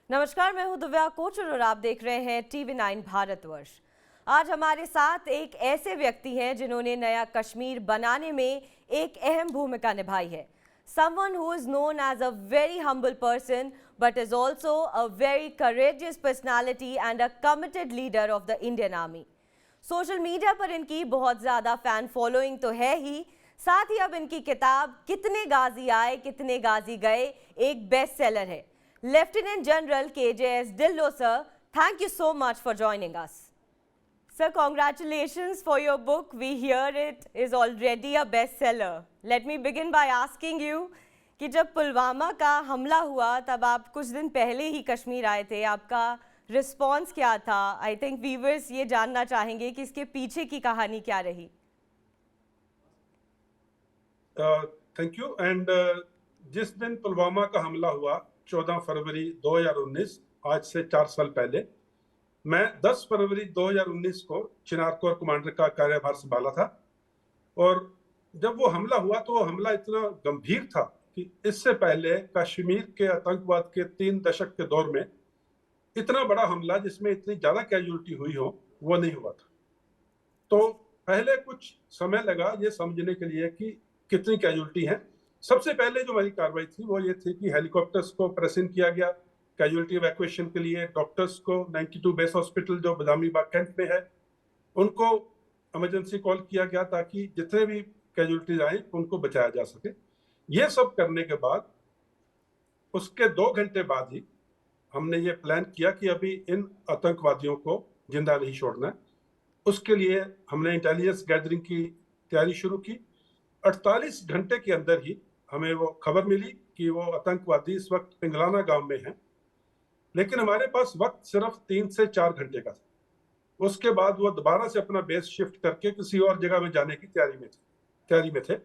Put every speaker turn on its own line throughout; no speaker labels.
नमस्कार, मैं हूं दिव्या कोचर और आप देख रहे हैं TV9 भारतवर्ष। आज हमारे साथ एक ऐसे व्यक्ति हैं जिन्होंने नया कश्मीर बनाने में एक अहम भूमिका निभाई है। Someone who is known as a very humble person but is also a very courageous personality and a committed leader of the Indian Army. Social media पर इनकी बहुत ज़्यादा फैन फॉलोइंग तो है ही, साथ ही अब इनकी किताब कितने गाजी आए कितने गाजी गए एक बेस्ट सेलर है। Lieutenant General KJS Dhillon sir, thank you so much for joining us. Sir, congratulations for your book. We hear it is already a bestseller. Let me begin by asking you कि जब पुलवामा का हमला हुआ तब आप कुछ दिन पहले ही कश्मीर आए थे, आपका रिस्पॉन्स क्या था? आई थिंक व्यूअर्स ये जानना चाहेंगे कि इसके पीछे की कहानी क्या रही।
Thank you. एंड जिस दिन पुलवामा का हमला हुआ 14 फरवरी 2019, आज से 4 साल पहले, मैं 10 फरवरी 2019 को चिनार कोर कमांडर का कार्यभार संभाला था। और जब वो हमला हुआ तो वो हमला इतना गंभीर था कि इससे पहले कश्मीर के आतंकवाद के 3 दशक के दौर में इतना बड़ा हमला जिसमें इतनी ज्यादा कैजुअलिटी हुई हो वो नहीं हुआ था। तो पहले कुछ समय लगा ये समझने के लिए कि कितनी कैजुअलिटी है। सबसे पहले जो हमारी कार्रवाई थी वो ये थी कि हेलीकॉप्टर्स को प्रेजेंट किया गया कैजुअलिटी इवैक्यूएशन के लिए। डॉक्टर्स को 92 बेस हॉस्पिटल जो बदामी बाग कैंट में है उनको इमरजेंसी कॉल किया गया ताकि जितने भी कैजुअलिटीज आए उनको बचाया जा सके। ये सब करने के बाद उसके 2 घंटे बाद ही हमने ये प्लान किया कि अभी इन आतंकवादियों को जिंदा नहीं छोड़ना है। उसके लिए हमने इंटेलिजेंस गैदरिंग की तैयारी शुरू की। 48 घंटे के अंदर ही हमें वो खबर मिली कि वो आतंकवादी इस वक्त पिंगलाना गांव में हैं, लेकिन हमारे पास वक्त सिर्फ 3 से 4 घंटे का था। उसके बाद वो दोबारा से अपना बेस शिफ्ट करके किसी और जगह में जाने की तैयारी में थे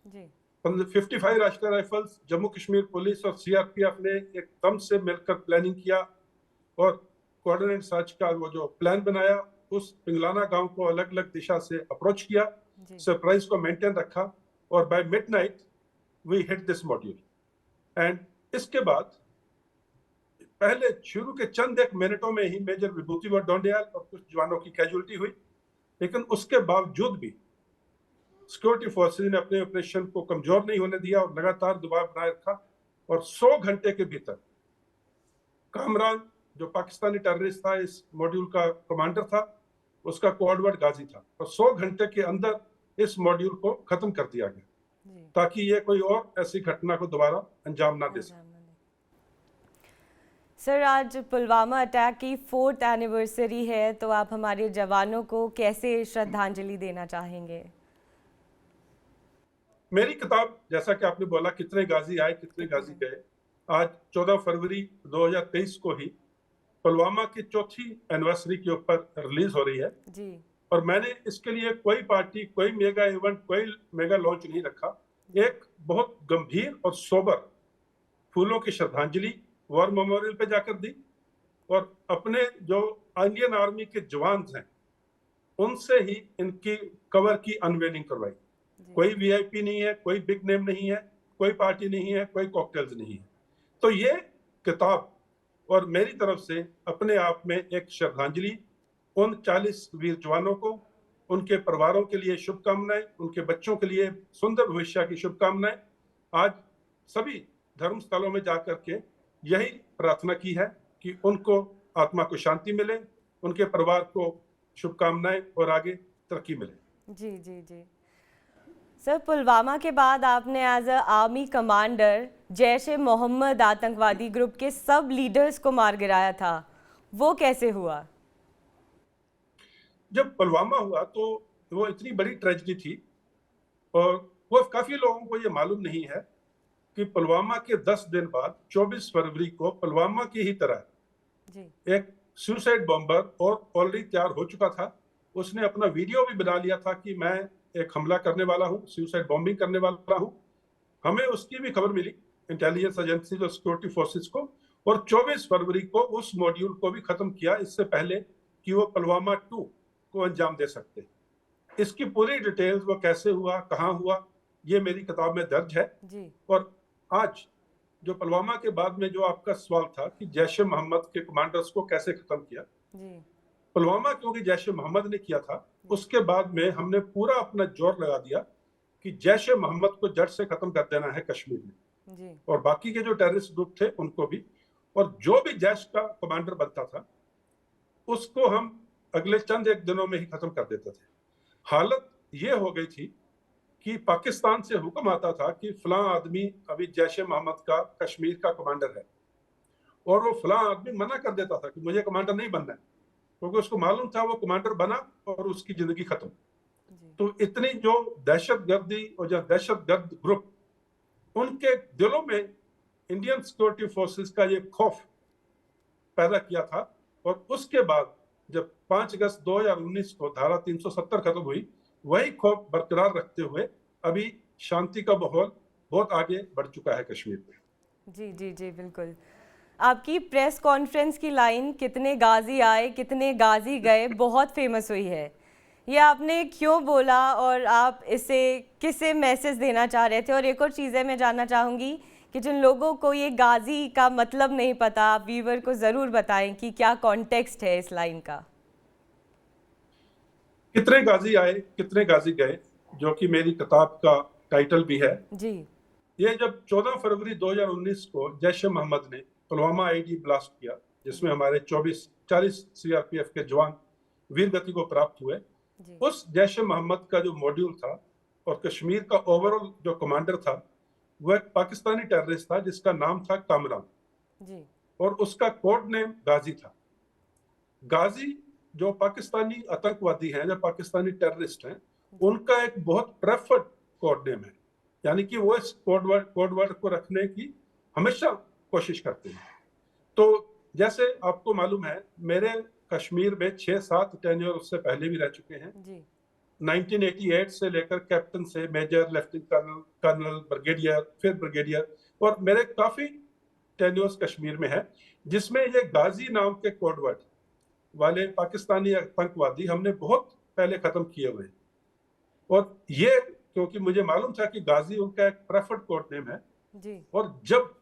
जी। 55 राष्ट्रीय राइफल्स, जम्मू कश्मीर पुलिस और सीआरपीएफ ने एकदम से मिलकर प्लानिंग किया और कोऑर्डिनेट सर्च का वो जो प्लान बनाया, उस पिंगलाना गांव को अलग अलग दिशा से अप्रोच किया, सरप्राइज को मेंटेन रखा और by midnight we hit this module. And इसके बाद पहले शुरू के चंद एक मिनटों में ही मेजर विभूति व डोंडियाल और कुछ जवानों की कैजुअलिटी हुई, लेकिन उसके बावजूद भी सिक्योरिटी फोर्सेज ने अपने ऑपरेशन को कमजोर नहीं होने दिया और लगातार दबाव बनाए रखा। और 100 घंटे के भीतर कामरान जो पाकिस्तानी टेररिस्ट था, इस मॉड्यूल का कमांडर था, उसका कोडवर्ड गाजी था, और 100 घंटे के अंदर इस मॉड्यूल को खत्म कर दिया गया ताकि ये कोई और ऐसी घटना को दोबारा अंजाम ना दे सके।
सर, आज पुलवामा अटैक की 4th एनिवर्सरी है, तो आप हमारे जवानों को कैसे श्रद्धांजलि देना चाहेंगे?
मेरी किताब, जैसा कि आपने बोला कितने गाजी आए कितने गाजी गए, आज 14 फरवरी 2023 को ही पुलवामा की 4थी एनिवर्सरी के ऊपर रिलीज हो रही है जी। और मैंने इसके लिए कोई पार्टी, कोई मेगा इवेंट, कोई मेगा लॉन्च नहीं रखा। एक बहुत गंभीर और सोबर फूलों की श्रद्धांजलि वॉर मेमोरियल पे जाकर दी और अपने जो इंडियन आर्मी के जवान हैं उनसे ही इनकी कवर की अनवेलिंग करवाई। कोई वीआईपी नहीं है, कोई बिग नेम नहीं है, कोई पार्टी नहीं है, कोई कॉकटेल्स नहीं है। तो ये किताब और मेरी तरफ से अपने आप में एक श्रद्धांजलि उन 40 वीर जवानों को, उनके परिवारों के लिए शुभकामनाएं, उनके बच्चों के लिए सुंदर भविष्य की शुभकामनाएं। आज सभी धर्म स्थलों में जाकर के यही प्रार्थना की है कि उनको आत्मा को शांति मिले, उनके परिवार को शुभकामनाएं और आगे तरक्की मिले।
जी जी जी सर, पुलवामा के बाद आपने as a army commander Jaish e Mohammed आतंकवादी ग्रुप के सब लीडर्स को मार गिराया था, वो कैसे हुआ?
जब पुलवामा हुआ तो वो इतनी बड़ी ट्रेजेडी थी और वो काफी लोगों को ये मालूम नहीं है कि पुलवामा के 10 दिन बाद 24 फरवरी को पुलवामा की ही तरह जी। एक सुसाइड बॉम्बर और ऑलरेडी तैयार हो चुका था। उसने अपना वीडियो भी बना लिया था कि मैं एक हमला करने वाला हूँ, सुसाइड बॉम्बिंग करने वाला हूँ। हमें उसकी भी खबर मिली इंटेलिजेंस एजेंसी और सिक्योरिटी फोर्सेस को, और 24 फरवरी को उस मॉड्यूल को भी खत्म किया इससे पहले कि वो पुलवामा 2 को अंजाम दे सकते। इसकी पूरी डिटेल्स वो कैसे हुआ, कहाँ हुआ, ये मेरी किताब में दर्ज है जी। और आज जो पुलवामा के बाद में जो आपका सवाल था कि जैश ए मोहम्मद के कमांडर्स को कैसे खत्म किया,
जी
पुलवामा क्योंकि जैश ए मोहम्मद ने किया था, उसके बाद में हमने पूरा अपना जोर लगा दिया कि जैश ए मोहम्मद को जड़ से खत्म कर देना है कश्मीर में,
जी
और बाकी के जो टेररिस्ट ग्रुप थे उनको भी, और जो भी जैश का कमांडर बनता था उसको हम अगले चंद एक दिनों में ही खत्म कर देते थे। हालत ये हो गई थी कि पाकिस्तान से हुक्म आता था कि फलां आदमी अभी जैश ए मोहम्मद का कश्मीर का कमांडर है, और वो फलां आदमी मना कर देता था कि मुझे कमांडर नहीं बनना है, क्योंकि उसको मालूम था वो कमांडर बना और उसकी जिंदगी खत्म।
जी
तो इतनी जो दहशतगर्दी और जो दहशतगर्द ग्रुप, उनके दिलों में इंडियन सिक्योरिटी फोर्सेस का ये खौफ पैदा किया था, और उसके बाद जब 5 अगस्त 2019 को धारा 370 खत्म हुई, वही खौफ बरकरार रखते हुए अभी शांति का माहौल बहुत आगे बढ़ चुका है कश्मीर में।
जी जी जी बिल्कुल। आपकी प्रेस कॉन्फ्रेंस की लाइन कितने गाजी आए कितने गाजी गए बहुत फेमस हुई है। ये आपने क्यों बोला और आप इसे किसे मैसेज देना चाह रहे थे? और एक और चीज़ है, मैं जानना चाहूँगी कि जिन लोगों को ये गाजी का मतलब नहीं पता, आप व्यूवर को ज़रूर बताएं कि क्या कॉन्टेक्स्ट है इस लाइन का।
कितने गाजी आए कितने गाजी गए, जो कि मेरी किताब का टाइटल भी है।
जी
ये जब 14 फरवरी 2019 को जैश ए मोहम्मद ने पुलवामा आईडी ब्लास्ट किया, जिसमें हमारे 40 सीआरपीएफ के जवान वीर गति को प्राप्त हुए,
जी
उस जैश ए मोहम्मद का जो मॉड्यूल था और कश्मीर का ओवरऑल जो कमांडर था, वो एक पाकिस्तानी टेररिस्ट था जिसका नाम था कामरान,
जी
और उसका कोड नेम गाजी था। गाजी जो पाकिस्तानी आतंकवादी हैं, जो पाकिस्तानी टेररिस्ट हैं, उनका एक बहुत प्रेफर्ड कोड नेम है, यानी कि वो इस कोड वर्ड को रखने की हमेशा कोशिश करते हैं। तो जैसे आपको मालूम है, मेरे कश्मीर में 6-7 टेन्योर उससे पहले भी रह चुके हैं।
जी
1988 से लेकर कैप्टन से major, lieutenant colonel, colonel, brigadier, फिर ब्रिगेडियर, और मेरे काफी टेन्योर्स कश्मीर में है, जिसमें ये गाजी नाम के कोडवर्ड वाले पाकिस्तानी आतंकवादी हमने बहुत पहले खत्म किए हुए हैं। और ये क्योंकि मुझे मालूम था कि गाजी उनका एक प्रेफर्ड कोड नेम है,
जी
और जब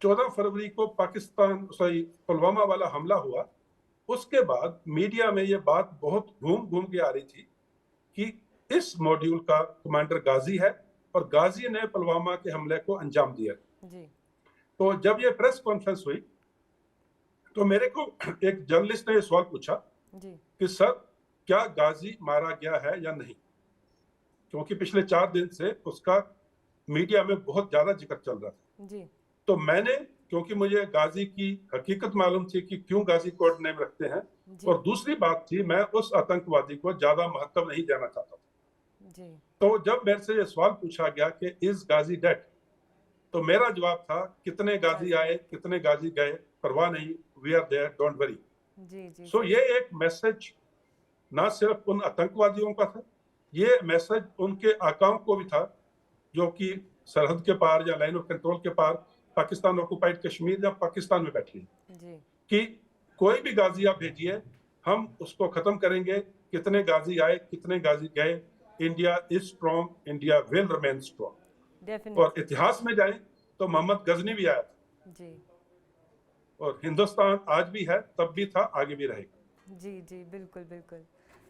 14 फरवरी को पुलवामा वाला हमला हुआ, उसके बाद मीडिया में ये बात बहुत घूम घूम के आ रही थी कि इस मॉड्यूल का कमांडर गाजी है और गाजी ने पुलवामा के हमले को अंजाम दिया।
जी
तो जब ये प्रेस कॉन्फ्रेंस हुई तो मेरे को एक जर्नलिस्ट ने ये सवाल पूछा
जी
कि सर, क्या गाजी मारा गया है या नहीं, क्योंकि पिछले 4 दिन से उसका मीडिया में बहुत ज्यादा जिक्र चल रहा था।
जी
तो मैंने, क्योंकि मुझे गाजी की हकीकत मालूम थी कि क्यों गाजी कोड नेम रखते हैं,
जी
और दूसरी बात थी, मैं उस आतंकवादी को ज्यादा महत्व नहीं देना चाहता था।
जी
तो जब मेरे से ये सवाल पूछा गया कि इज गाजी डेड, तो मेरा जवाब था, कितने गाजी आए कितने गाजी गए परवाह नहीं, we are there, don't worry.
जी जी
सो ये एक मैसेज ना सिर्फ उन आतंकवादियों का था, ये मैसेज उनके आकाओं को भी था, जो कि सरहद के पार या लाइन ऑफ कंट्रोल के पार पाकिस्तान ऑक्युपाइड कश्मीर या पाकिस्तान में बैठी है,
जी
कि कोई भी गाजी आप भेजिए, हम उसको खत्म करेंगे। कितने गाजी आए कितने गाजी गए, India is strong, India will remain strong. और
डेफिनेटली
इतिहास में जाए तो मोहम्मद गजनी भी आया था,
जी
और हिंदुस्तान आज भी है, तब भी था, आगे भी रहेगा।
जी जी बिल्कुल बिल्कुल।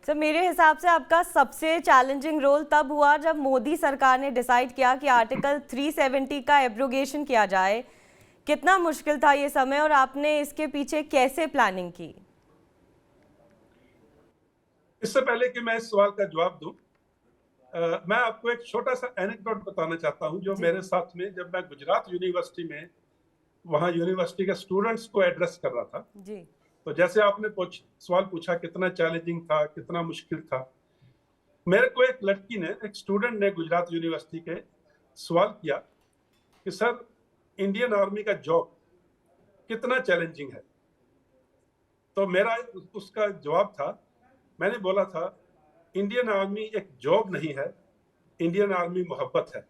सर, मेरे हिसाब से आपका सबसे चैलेंजिंग रोल तब हुआ जब मोदी सरकार ने डिसाइड किया कि आर्टिकल 370 का एब्रोगेशन किया जाए। कितना मुश्किल था ये समय और आपने इसके पीछे कैसे प्लानिंग की?
इससे पहले कि मैं इस सवाल का जवाब दूं, मैं आपको एक छोटा सा एनेक्डोट बताना चाहता हूं, जो
जी।
मेरे साथ में जब मैं गुजरात यूनिवर्सिटी में वहां यूनिवर्सिटी के स्टूडेंट्स को एड्रेस कर रहा था।
जी
तो जैसे आपने सवाल पूछा कितना चैलेंजिंग था, कितना मुश्किल था, मेरे को एक लड़की ने, एक स्टूडेंट ने गुजरात यूनिवर्सिटी के सवाल किया कि सर, इंडियन आर्मी का जॉब कितना चैलेंजिंग है। तो मेरा उसका जवाब था, मैंने बोला था, इंडियन आर्मी एक जॉब नहीं है, इंडियन आर्मी मोहब्बत है,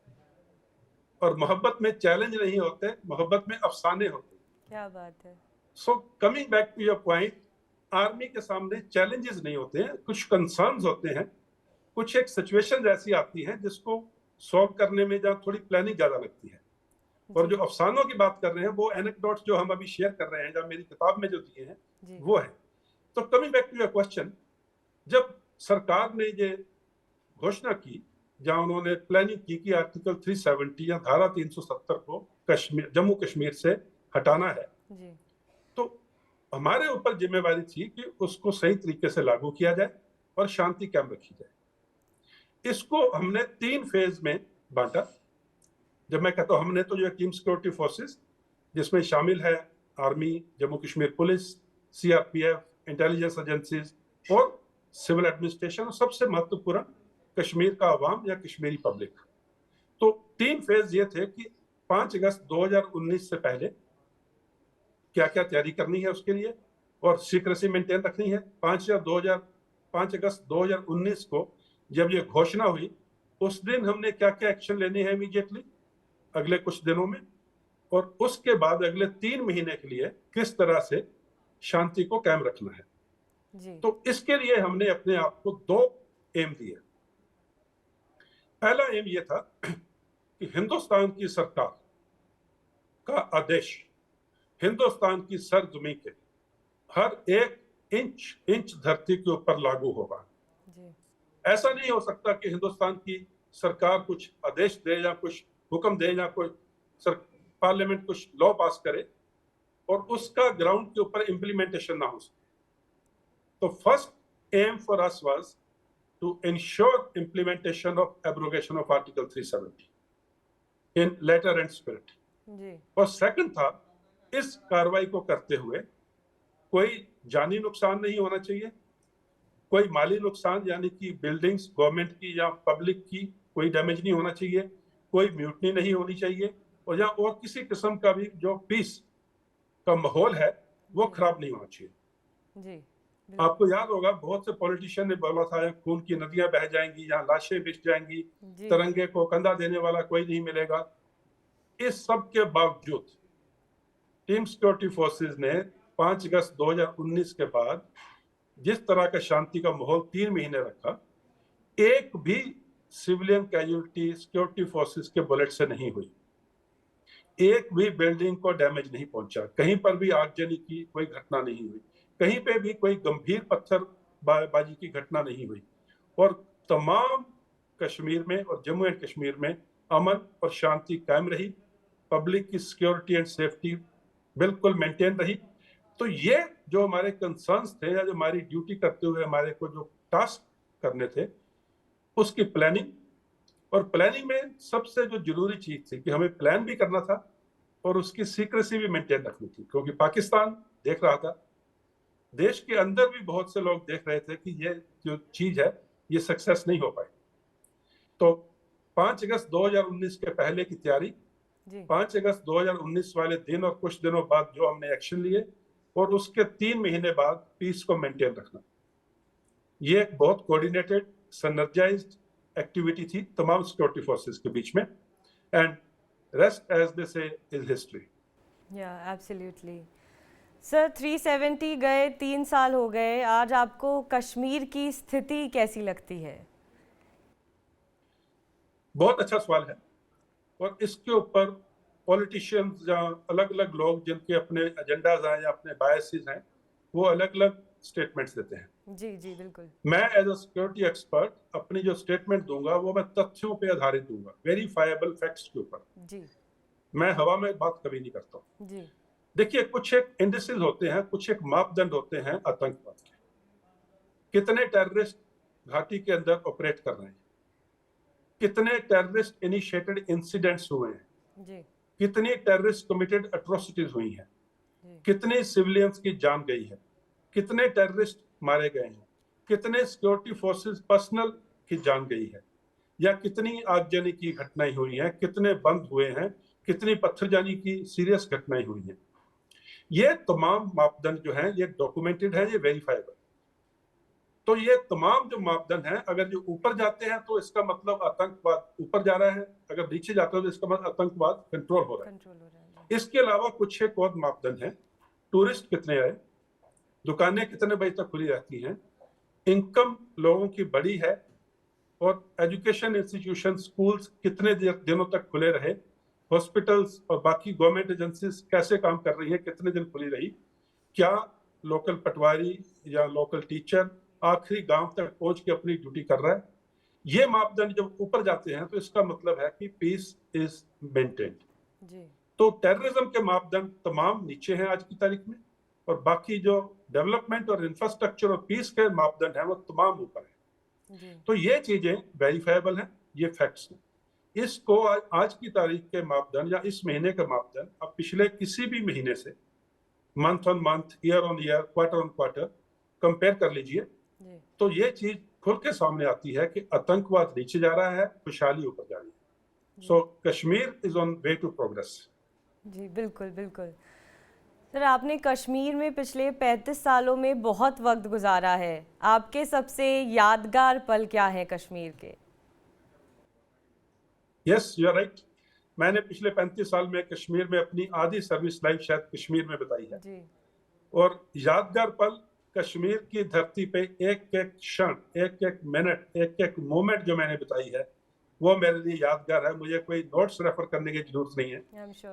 और मोहब्बत में चैलेंज नहीं होते, मोहब्बत में अफसाने होते।
क्या बात है।
So coming back to your point, army के सामने चैलेंजेस नहीं होते हैं, कुछ कंसर्न्स होते हैं, कुछ एक सिचुएशन ऐसी आती है जिसको सॉल्व करने में जहाँ थोड़ी प्लानिंग ज्यादा लगती है। और जो अफसानों की बात कर रहे हैं वो एनेक्डोट्स जो हम अभी शेयर कर रहे हैं, जब मेरी किताब में जो दिए हैं वो है। तो coming back to your question, जब सरकार ने ये घोषणा की, जहां उन्होंने प्लानिंग की कि आर्टिकल 370 या धारा 370 को कश्मीर, जम्मू कश्मीर से हटाना है, तो हमारे ऊपर जिम्मेवारी थी कि उसको सही तरीके से लागू किया जाए और शांति कायम रखी जाए। इसको हमने 3 फेज में बांटा। जब मैं कहता हूं हमने, तो जो टीम सिक्योरिटी फोर्सेस, जिसमें शामिल है army, Jammu Kashmir police, CRPF, intelligence agencies और सिविल एडमिनिस्ट्रेशन, और सबसे महत्वपूर्ण कश्मीर का अवाम या कश्मीरी पब्लिक। तो 3 फेज ये थे कि 5 अगस्त 2019 से पहले क्या क्या तैयारी करनी है उसके लिए, और सीक्रेसी मेंटेन रखनी है। 5 अगस्त 2019 को जब ये घोषणा हुई, उस दिन हमने क्या क्या एक्शन लेने हैं इमीडिएटली अगले कुछ दिनों में, और उसके बाद अगले 3 महीने के लिए किस तरह से शांति को कायम रखना है जी। तो इसके लिए हमने अपने आप को 2 एम दिए। पहला एम ये था कि हिंदुस्तान की सरकार का आदेश हिंदुस्तान की सरजमी के हर एक इंच धरती के ऊपर लागू होगा जी। ऐसा नहीं हो सकता कि हिंदुस्तान की सरकार कुछ आदेश दे या कुछ हुक्म दे या कोई पार्लियामेंट कुछ लॉ पास करे और उसका ग्राउंड के ऊपर इंप्लीमेंटेशन ना हो सके। तो first aim for us was to ensure implementation of abrogation of Article 370 in letter and spirit. और सेकंड था, इस कार्रवाई को करते हुए कोई जानी नुकसान नहीं होना चाहिए, कोई माली नुकसान यानी कि बिल्डिंग्स गवर्नमेंट की या पब्लिक की कोई डैमेज नहीं होना चाहिए, कोई म्यूटनी नहीं होनी चाहिए, और या और किसी किस्म का भी जो पीस का माहौल है वो खराब नहीं होना चाहिए जी। आपको याद होगा बहुत से पॉलिटिशियन ने बोला था खून की नदियां बह जाएंगी या लाशें बिछ जाएंगी, तिरंगे को कंधा देने वाला कोई नहीं मिलेगा। इस सब के बावजूद टीम सिक्योरिटी फोर्सेस ने 5 अगस्त 2019 के बाद जिस तरह का शांति का माहौल 3 महीने रखा, एक भी सिविलियन कैजुअलिटी सिक्योरिटी फोर्सेस के बुलेट से नहीं हुई, एक भी बिल्डिंग को डैमेज नहीं पहुंचा, कहीं पर भी आगजनी की कोई घटना नहीं हुई, कहीं पे भी कोई गंभीर पत्थरबाजी की घटना नहीं हुई, और तमाम कश्मीर में और जम्मू एंड कश्मीर में अमन और शांति कायम रही, पब्लिक की सिक्योरिटी एंड सेफ्टी बिल्कुल मेंटेन रही। तो ये जो हमारे कंसर्न्स थे या जो हमारी ड्यूटी करते हुए हमारे को जो टास्क करने थे, उसकी प्लानिंग, और प्लानिंग में सबसे जो जरूरी चीज थी कि हमें प्लान भी करना था और उसकी सीक्रेसी भी मेंटेन रखनी थी, क्योंकि पाकिस्तान देख रहा था, देश के अंदर भी बहुत से लोग देख रहे थे कि ये जो चीज है ये सक्सेस नहीं हो पाई। तो 5 अगस्त 2019 के पहले की तैयारी, 5 अगस्त 2019 वाले दिन और कुछ दिनों बाद जो हमने एक्शन लिए, और उसके 3 महीने बाद पीस को मेंटेन रखना, ये एक बहुत कोऑर्डिनेटेड सिनर्जाइज्ड एक्टिविटी थी तमाम सिक्योरिटी फोर्सेस के बीच में, एंड रेस्ट एज दे से इज हिस्ट्री।
या एब्सोल्युटली सर, 370 गए, 3 साल हो गए, आज आपको कश्मीर की स्थिति कैसी लगती है?
बहुत अच्छा सवाल है, और इसके ऊपर पॉलिटिशियंस या अलग अलग लोग जिनके अपने एजेंडाज हैं या अपने बायसेस हैं, वो अलग अलग स्टेटमेंट्स देते हैं।
जी जी बिल्कुल।
मैं एज अ सिक्योरिटी एक्सपर्ट अपनी जो स्टेटमेंट दूंगा वो मैं तथ्यों पे आधारित दूंगा, वेरीफाइबल फैक्ट्स के ऊपर जी। मैं हवा में बात कभी नहीं करता जी। देखिए, कुछ एक इंडिसेस होते हैं, कुछ एक मापदंड होते हैं आतंकवाद के, कितने टेररिस्ट घाटी के अंदर ऑपरेट कर रहे हैं, कितने टेररिस्ट इनिशिएटेड इंसिडेंट्स हुए हैं जी। कितनी टेररिस्ट कमिटेड एट्रोसिटीज हुई हैं, कितने सिविलियंस की जान गई है, कितने टेररिस्ट मारे गए हैं, कितने सिक्योरिटी फोर्सेस पर्सनल की जान गई है, या कितनी आगजनी की घटनाएं हुई हैं, कितने बंद हुए हैं, कितनी पत्थरजानी की सीरियस घटनाएं हुई हैं। ये तमाम मापदंड जो हैं ये डॉक्यूमेंटेड है, ये वेरीफाइबल। तो ये तमाम जो मापदंड हैं, अगर जो ऊपर जाते हैं तो इसका मतलब आतंकवाद ऊपर जा रहा है, अगर नीचे जाते हो तो इसका मतलब आतंकवाद कंट्रोल हो रहा है। इसके अलावा कुछ एक और मापदंड है, टूरिस्ट कितने आए, दुकानें कितने बजे तक खुली रहती हैं, इनकम लोगों की बड़ी है, और एजुकेशन इंस्टीट्यूशन स्कूल्स कितने दिनों तक खुले रहे, हॉस्पिटल्स और बाकी गवर्नमेंट एजेंसीज कैसे काम कर रही हैं, कितने दिन खुली रही, क्या लोकल पटवारी या लोकल टीचर आखिरी गांव तक पहुंच के अपनी ड्यूटी कर रहा है। ये मापदंड जब ऊपर जाते हैं तो इसका मतलब है कि पीस इज मेंटेन्ड। तो टेररिज्म के मापदंड तमाम नीचे हैं आज की तारीख में, और बाकी जो डेवलपमेंट और इंफ्रास्ट्रक्चर और पीस के मापदंड हैं वो तमाम ऊपर है। तो ये चीजें वेरीफाइबल हैं, ये फैक्ट्स हैं। इसको आज की तारीख के मापदंड या इस महीने के मापदंड अब पिछले किसी भी महीने से month on month, year on year, quarter on quarter compare कर लीजिए, तो ये चीज खुल के सामने आती है कि आतंकवाद नीचे जा रहा है, खुशहाली ऊपर जा रही है। So Kashmir is on way to progress.
जी बिल्कुल बिल्कुल। सर, आपने कश्मीर में पिछले 35 सालों में बहुत वक्त गुजारा है, आपके सबसे यादगार पल क्या है कश्मीर के?
Yes, you are right. मैंने पिछले 35 साल में कश्मीर में अपनी आधी सर्विस लाइफ शायद कश्मीर में बताई है
जी।
और यादगार पल कश्मीर की धरती पे एक एक क्षण, एक एक मिनट, एक एक मोमेंट जो मैंने बताई है वो मेरे लिए यादगार है। मुझे कोई नोट्स रेफर करने की जरूरत नहीं है।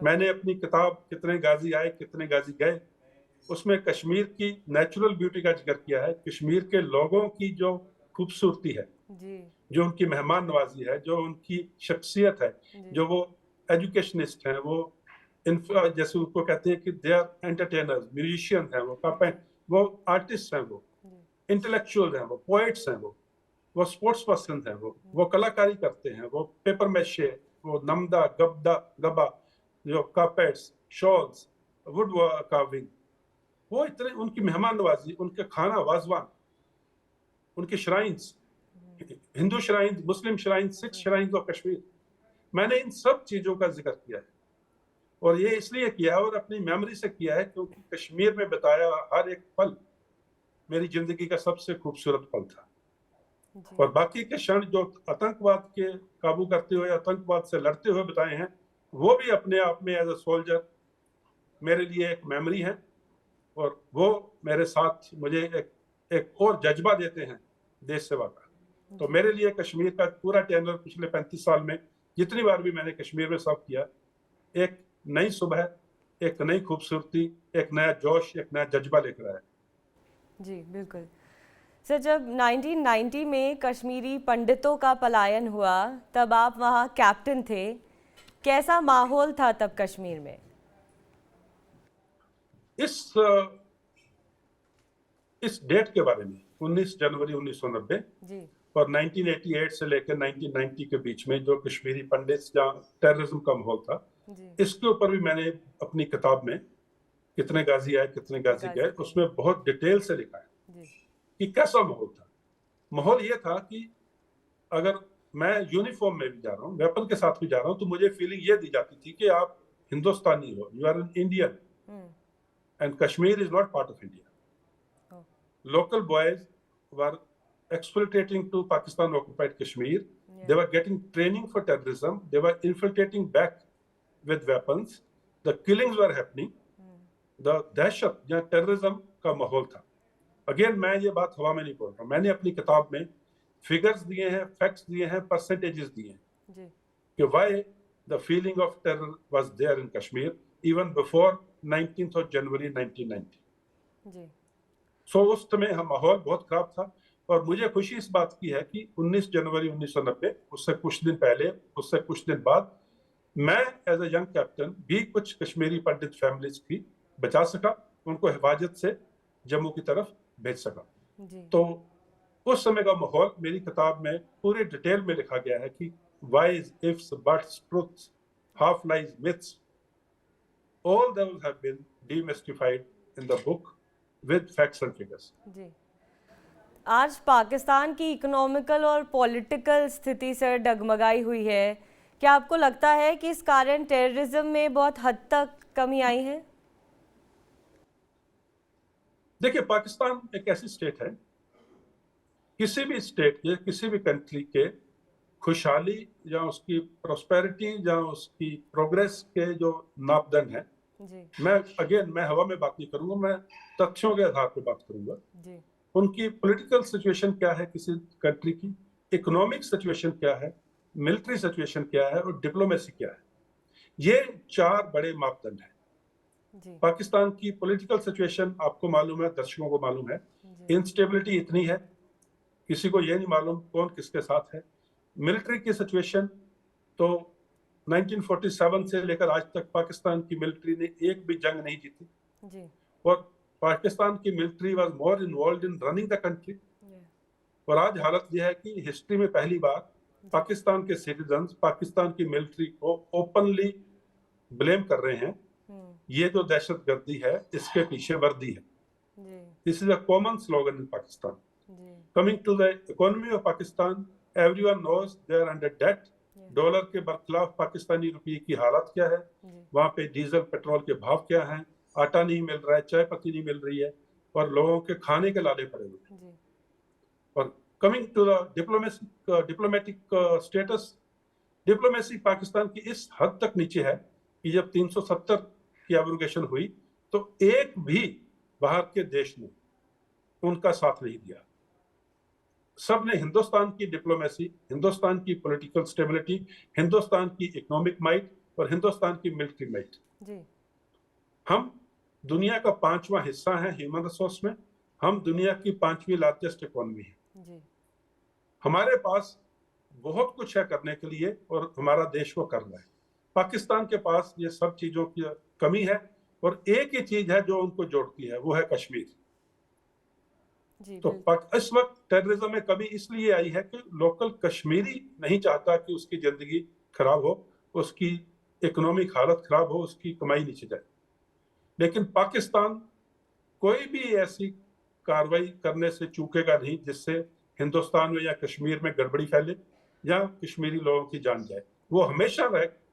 मैंने अपनी किताब कितने गाजी आए कितने गाजी गए उसमें कश्मीर की नेचुरल ब्यूटी का जिक्र किया है, कश्मीर के लोगों की जो खूबसूरती है
जी।
जो उनकी मेहमान नवाजी है, जो उनकी शख्सियत है, जो वो एजुकेशनिस्ट हैं, वो जैसे उनको कहते हैं कि दे आर एंटरटेनर्स, म्यूजिशियन हैं, वो आर्टिस्ट हैं, वो इंटेलेक्चुअल हैं, वो पोएट्स हैं, वो स्पोर्ट्स पर्सन हैं, वो कलाकारी करते हैं, वो पेपर मैशे, वो नमदा, गब्दा, गबा, जो कार्पेट्स, शॉल्स, वुड कार्विंग, वो इतने उनकी मेहमान नवाजी, उनके खाना, वाजवान, उनके shrines, Hindu shrine, Muslim shrine, Sikh shrine of Kashmir, मैंने इन सब चीजों का जिक्र किया है और ये इसलिए किया है और अपनी मेमोरी से किया है क्योंकि कश्मीर में बताया हर एक पल मेरी जिंदगी का सबसे खूबसूरत पल था। और बाकी के क्षण जो आतंकवाद के काबू करते हुए, आतंकवाद से लड़ते हुए बताए हैं, वो भी अपने आप में एज अ सोल्जर मेरे लिए एक मेमोरी है और वो मेरे साथ मुझे एक और जज्बा देते हैं देश सेवा का। तो मेरे लिए कश्मीर का पूरा टेनर पिछले 35 साल में जितनी बार भी मैंने कश्मीर में सर्व किया, एक नई सुबह, एक नई खूबसूरती, एक नया जोश, एक नया जज्बा लेकर आया।
जी बिल्कुल। सर, जब 1990 में कश्मीरी पंडितों का पलायन हुआ तब आप वहाँ कैप्टन थे, कैसा माहौल था तब कश्मीर में?
इस डेट के बारे में 19 जनवरी 1990
जी।
और 1988 से लेकर 1990 के बीच में जो कश्मीरी पंडित जहाँ टेररिज्म का माहौल था, इसके ऊपर भी मैंने अपनी किताब में कितने गाजी आए कितने गाजी गए उसमें बहुत डिटेल से लिखा है कि कैसा माहौल था। माहौल ये था कि अगर मैं यूनिफॉर्म में भी जा रहा हूँ, वेपन के साथ भी जा रहा हूँ, तो मुझे फीलिंग ये दी जाती थी कि आप हिंदुस्तानी हो, you are an Indian and Kashmir is not part of India. Local boys were exfiltrating to Pakistan occupied Kashmir. They were getting training for terrorism. They were infiltrating back with weapons. The killings were happening. The दहशत या terrorism का माहौल था। Again मैं ये बात हवा में नहीं बोल रहा, मैंने अपनी किताब में फिगर्स दिए हैं, फैक्ट्स दिए हैं, परसेंटेजेस दिए हैं कि why the feeling of terror was there in Kashmir even before 19th of January 1990। सो उस समय हम माहौल बहुत खराब था और मुझे खुशी इस बात की है कि 19 जनवरी 1990, उससे कुछ दिन पहले, उससे कुछ दिन बाद, मैं एज अ यंग कैप्टन भी कुछ कश्मीरी पंडित फैमिलीज की बचा सका, उनको हिफाजत से जम्मू की तरफ भेज सका। तो उस समय का माहौल मेरी किताब में पूरे डिटेल में लिखा गया है कि whys, ifs, buts, truths, half lies, myths, all those have been demystified in the book with facts and figures।
जी। आज पाकिस्तान की इकोनॉमिकल और पॉलिटिकल स्थिति से डगमगाई हुई है, क्या आपको लगता है कि इस कारण टेररिज्म में बहुत हद तक कमी आई है?
देखिए, पाकिस्तान एक ऐसी स्टेट है, किसी भी स्टेट के, किसी भी कंट्री के खुशहाली या उसकी प्रोस्पेरिटी या उसकी प्रोग्रेस के जो मापदंड है, मैं हवा में बात नहीं करूंगा, मैं तथ्यों के आधार पर बात करूंगा। उनकी पॉलिटिकल सिचुएशन क्या है किसी कंट्री की, इकोनॉमिक सिचुएशन क्या है, मिलिट्री सिचुएशन क्या है और डिप्लोमेसी क्या है, ये 4 बड़े मापदंड हैं।
जी
पाकिस्तान की पॉलिटिकल सिचुएशन आपको मालूम है, दर्शकों को मालूम है,
जी
इंस्टेबिलिटी इतनी है, किसी को ये नहीं मालूम कौन किसके साथ है। मिलिट्री की सिचुएशन तो 1947 से लेकर आज तक पाकिस्तान की मिलिट्री ने एक भी जंग नहीं जीती,
जी
और पाकिस्तान की military was more involved in running the country. और आज हालत यह है कि हिस्ट्री में पहली बार पाकिस्तान के सिटीजन्स पाकिस्तान की मिलिट्री को ओपनली ब्लेम कर रहे हैं। ये जो दहशतगर्दी है इसके पीछे वर्दी है। This is a common slogan in Pakistan. Coming to the economy of Pakistan, everyone knows they are under debt. Dollar के बरखिलाफ पाकिस्तानी रुपये की हालत क्या है, वहां पे डीजल पेट्रोल के भाव क्या हैं, आटा नहीं मिल रहा है, चाय पत्ती नहीं मिल रही है, और लोगों के खाने के लाले पड़े हुए हैं। और coming to the diplomatic status, diplomacy Pakistan की इस हद तक नीचे है कि जब 370 की एब्रोगेशन हुई तो एक भी बाहर के देश ने उनका साथ नहीं दिया। सब ने हिंदुस्तान की डिप्लोमेसी, हिंदुस्तान की पॉलिटिकल स्टेबिलिटी, हिंदुस्तान की इकोनॉमिक माइट और हिंदुस्तान की मिलिट्री माइट। हम दुनिया का 5वां हिस्सा है ह्यूमन रिसोर्स में, हम दुनिया की 5वीं लार्जेस्ट इकोनॉमी है। हमारे पास बहुत कुछ है करने के लिए और हमारा देश वो कर रहा है। पाकिस्तान के पास ये सब चीजों की कमी है, और एक ही चीज है जो उनको जोड़ती है, वो है कश्मीर। तो इस वक्त टेररिज्म में कमी इसलिए आई है कि लोकल कश्मीरी नहीं चाहता कि उसकी जिंदगी खराब हो, उसकी इकोनॉमिक हालत खराब हो, उसकी कमाई नीचे जाए। लेकिन पाकिस्तान कोई भी ऐसी कार्रवाई करने से चूकेगा नहीं जिससे हिंदुस्तान में या कश्मीर में गड़बड़ी फैले या कश्मीरी लोगों की जान जाए। वो हमेशा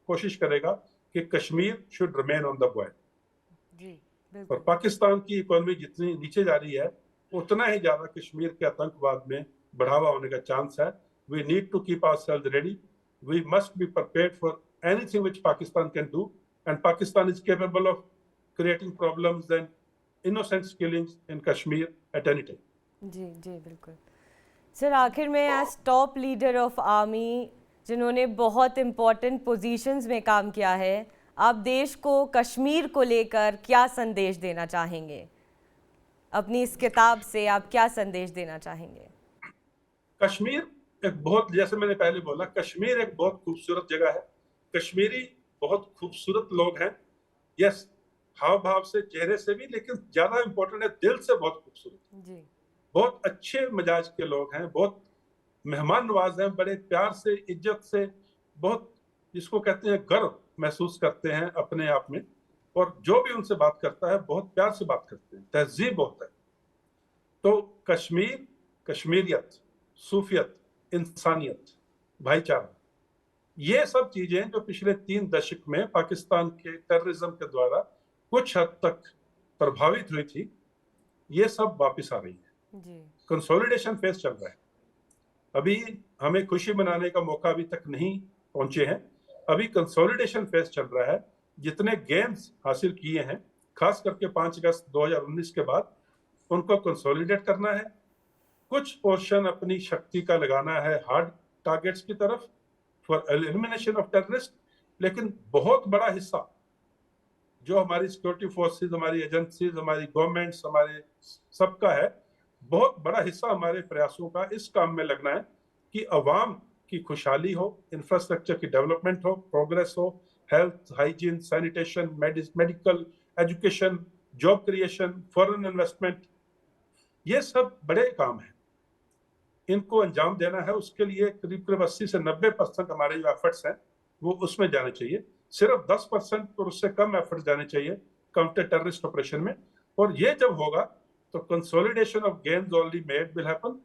कोशिश करेगा कि Kashmir should remain on the border. और पाकिस्तान की इकोनॉमी जितनी नीचे जा रही है उतना ही ज्यादा कश्मीर के आतंकवाद में बढ़ावा होने का चांस है। We need to keep ourselves ready, we must be prepared for anything which Pakistan can do, and Pakistan is capable of creating problems and innocent killings in Kashmir at any time.
जी जी बिल्कुल सर। आखिर में as top leader of army जिन्होंने बहुत important positions में काम किया है, आप देश को कश्मीर को लेकर क्या संदेश देना चाहेंगे? अपनी इस किताब से आप क्या संदेश देना चाहेंगे?
कश्मीर एक बहुत, जैसे मैंने पहले बोला, कश्मीर एक बहुत खूबसूरत जगह है। कश्मीरी बहुत खूबसूरत लोग हैं। यस, हाव भाव से, चेहरे से भी, लेकिन ज्यादा इंपॉर्टेंट है दिल से बहुत खूबसूरत, बहुत अच्छे मिजाज के लोग हैं, बहुत मेहमान नवाज हैं, बड़े प्यार से, इज्जत से, बहुत जिसको कहते हैं गर्व महसूस करते हैं अपने आप में, और जो भी उनसे बात करता है बहुत प्यार से बात करते हैं, तहजीब बहुत है। तो कश्मीर, कश्मीरियत, सूफियत, इंसानियत, भाईचारा, ये सब चीजें जो पिछले 3 दशक में पाकिस्तान के टेररिज्म के द्वारा कुछ हद तक प्रभावित हुई थी, ये सब वापस आ रही है। कंसोलिडेशन फेज चल रहा है। अभी हमें खुशी मनाने का मौका अभी तक नहीं पहुंचे हैं, अभी कंसोलिडेशन फेज चल रहा है। जितने गेम्स हासिल किए हैं, खास करके 5 अगस्त 2019 के बाद, उनको कंसोलिडेट करना है। कुछ पोर्शन अपनी शक्ति का लगाना है हार्ड टारगेट्स की तरफ फॉर एलिमिनेशन ऑफ टेररिस्ट, लेकिन बहुत बड़ा हिस्सा जो हमारी सिक्योरिटी फोर्सेस, हमारी एजेंसीज, हमारी गवर्नमेंट्स, हमारे सबका है, बहुत बड़ा हिस्सा हमारे प्रयासों का इस काम में लगना है कि अवाम की खुशहाली हो, इंफ्रास्ट्रक्चर की डेवलपमेंट हो, प्रोग्रेस हो, health, hygiene, sanitation, medical, education, job creation, foreign investment, ये सब बड़े काम हैं, इनको अंजाम देना है। उसके लिए करीब करीब 80 से 90% हमारे जो एफर्ट्स हैं वो उसमें जाने चाहिए। सिर्फ 10% और उससे कम एफर्ट जाने चाहिए काउंटर टेररिस्ट ऑपरेशन में। और ये जब होगा तो consolidation of games already made will happen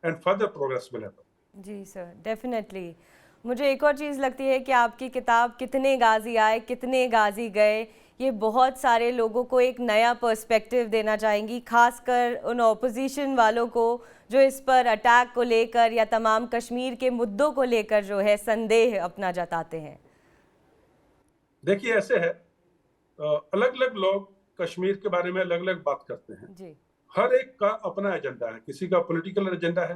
and further progress will happen.
जी सर, डेफिनेटली। मुझे एक और चीज़ लगती है कि आपकी किताब कितने गाजी आए कितने गाजी गए, ये बहुत सारे लोगों को एक नया पर्सपेक्टिव देना चाहेंगी, खासकर उन ऑपोजिशन वालों को जो इस पर अटैक को लेकर या तमाम कश्मीर के मुद्दों को लेकर जो है संदेह अपना जताते हैं।
देखिए, ऐसे है, अलग अलग लोग कश्मीर के बारे में अलग अलग बात करते हैं जी। हर एक का अपना एजेंडा है, किसी का पॉलिटिकल एजेंडा है,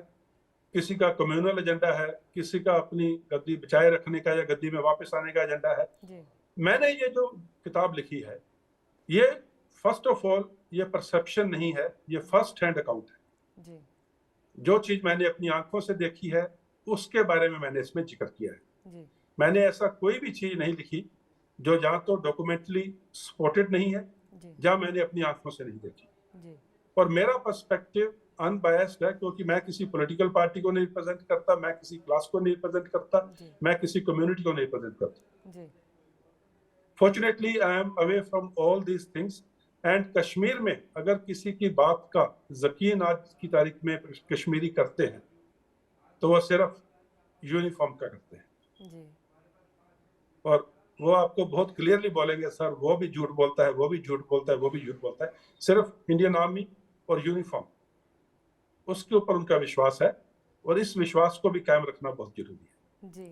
किसी का कम्युनल एजेंडा है, किसी का अपनी गद्दी बचाए रखने का या गद्दी में वापस आने का एजेंडा है जी। मैंने ये जो किताब लिखी है, ये फर्स्ट ऑफ ऑल ये परसेप्शन नहीं है, ये फर्स्ट हैंड अकाउंट है।
जी
जो चीज मैंने अपनी आंखों से देखी है उसके बारे में मैंने इसमें जिक्र किया है।
जी
मैंने ऐसा कोई भी चीज नहीं लिखी जो जहाँ तो डॉक्यूमेंटली सपोर्टेड नहीं है,
जी
जहाँ मैंने अपनी आंखों से नहीं देखी।
जी
और मेरा पर्सपेक्टिव अनबायस्ड है, क्योंकि मैं किसी पॉलिटिकल पार्टी को नहीं रिप्रेजेंट करता, मैं किसी क्लास को नहीं रिप्रेजेंट करता,
जी
मैं किसी कम्युनिटी को नहीं रिप्रेजेंट करता।
जी
fortunately I am away from all these things. And Kashmir में अगर किसी की बात का यकीन आज की तारीख में कश्मीरी करते हैं तो वह सिर्फ यूनिफॉर्म का करते हैं।
जी
और वो आपको बहुत क्लियरली बोलेंगे, सर वो भी झूठ बोलता है, वो भी झूठ बोलता है, वो भी झूठ बोलता है। सिर्फ इंडियन आर्मी और यूनिफॉर्म, उसके ऊपर उनका विश्वास है, और इस विश्वास को भी कायम रखना बहुत जरूरी है।
जी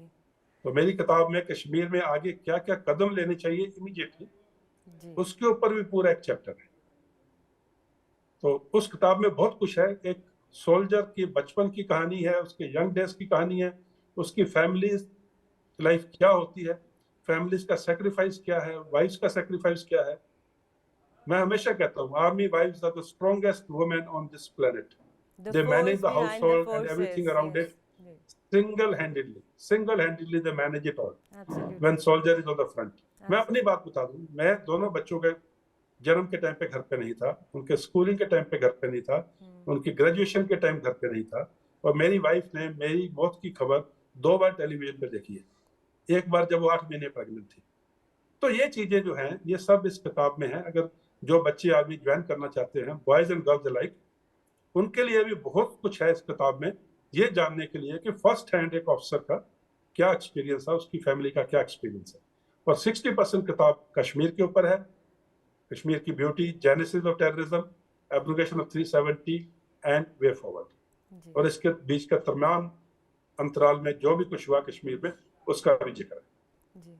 तो मेरी किताब में कश्मीर में आगे क्या क्या कदम लेने चाहिए इमीडिएटली,
जी
उसके ऊपर भी पूरा एक चैप्टर है। तो उस किताब में बहुत कुछ है। एक सोल्जर की बचपन की कहानी है, उसके यंग डेज की कहानी है, उसकी फैमिली लाइफ क्या होती है, फैमिलीज का सेक्रीफाइस क्या है, वाइफ्स का सेक्रीफाइस क्या है। मैं हमेशा कहता हूँ, army wives are the strongest women on this planet.
the
They manage
force
the
behind the
household and
forces,
everything around
yes,
it
जी
single-handedly. Single-handedly they manage it all
absolutely
when soldier is on the front. मैं अपनी
absolutely
बात बता दूं, मैं दोनों बच्चों के जन्म के टाइम पे घर पे नहीं था, उनके स्कूलिंग के टाइम पे घर पे नहीं था, उनकी ग्रेजुएशन के टाइम घर पे नहीं था, और मेरी वाइफ ने मेरी मौत की खबर 2 बार टेलीविजन पे देखी है। एक बार जब वो 8 महीने प्रेग्नेंट थी। तो ये चीजें जो हैं ये सब इस किताब में है। अगर जो बच्चे आर्मी ज्वाइन करना चाहते हैं, बॉयज एंड गर्ल्स अलाइक, उनके लिए भी बहुत कुछ है इस किताब में, ये जानने के लिए कि फर्स्ट हैंड एक ऑफिसर का क्या एक्सपीरियंस है, उसकी फैमिली का क्या एक्सपीरियंस है। और 60% किताब कश्मीर के ऊपर है, कश्मीर की beauty, genesis of terrorism, abrogation of 370 and way forward.
जी
और इसके बीच का दरमियान अंतराल में जो भी कुछ हुआ कश्मीर में, उसका भी जिक्र है।
जी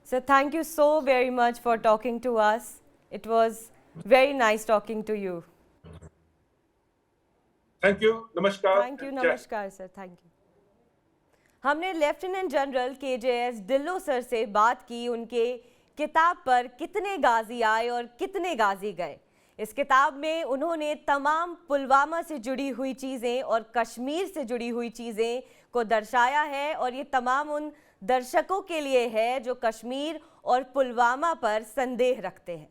sir, thank you so very much for talking to us. It was very nice talking to you.
Thank you, नमस्कार।
थैंक यू,
जय हिंद।
नमस्कार सर, थैंक यू। हमने lieutenant general KJS Dhillon sir से बात की उनके किताब पर कितने गाजी आए और कितने गाजी गए। इस किताब में उन्होंने तमाम पुलवामा से जुड़ी हुई चीज़ें और कश्मीर से जुड़ी हुई चीज़ें को दर्शाया है, और ये तमाम उन दर्शकों के लिए है जो कश्मीर और पुलवामा पर संदेह रखते हैं।